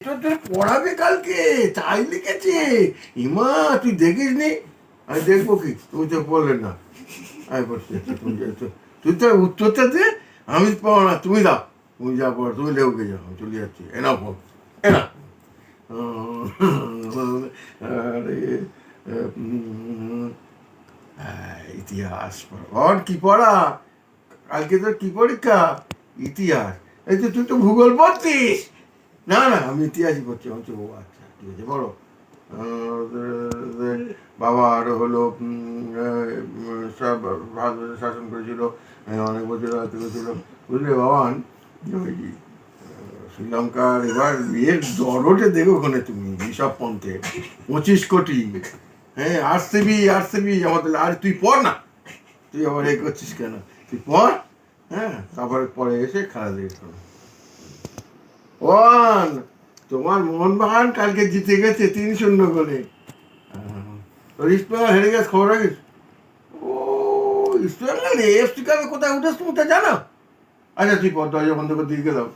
তোর পড়াবে কালকে, তাই লিখেছে। ইমা তুই দেখিস নি? আমি দেখবো কি, তুমি তো বললেন না। আমি বলছি তুই তো উত্তরটা দে, আমি পাবো না, তুমি দাও। তুমি যা পড়ো, তুমি লেউকে যাও, আমি চলে যাচ্ছি। এনা পড়, এনা। আরে ইতিহাস পড়া, কি পড়া? কালকে তোর কি পরীক্ষা? ইতিহাস। এই তো তুই তো ভূগোল পড়তিস। না না, আমি ইতিহাসই পড়ছি। আমি ও আচ্ছা, ঠিক আছে, বলো। বাবা আরো হলো সব ভারতবর্ষে শাসন করেছিল, অনেক বছর রাজত্ব করেছিল, বুঝলে বাবান? ওই শ্রীলঙ্কার এবার এর দরটে দেখো ওখানে তুমি, ঋষভ পন্থের 25 কোটি। হ্যাঁ, আরসিবি আমাদের। আর তুই পড় না, তুই আবার এ করছিস কেন? তুই পড়। হ্যাঁ, তারপরে পরে এসে খেলা দেখিস। ওয়ান, তোমার মোহনবাগান কালকে জিতে গেছে 3-0 গোলে। ইস্ট বেঙ্গল হেরে গেছে, খবর রাখিস? ও, ইস্ট বেঙ্গল এফসি কাপে কোথায় উঠেছ তুমি তা জানো? আচ্ছা তুই পর, দরজা বন্ধ করে দিয়ে গেলাম।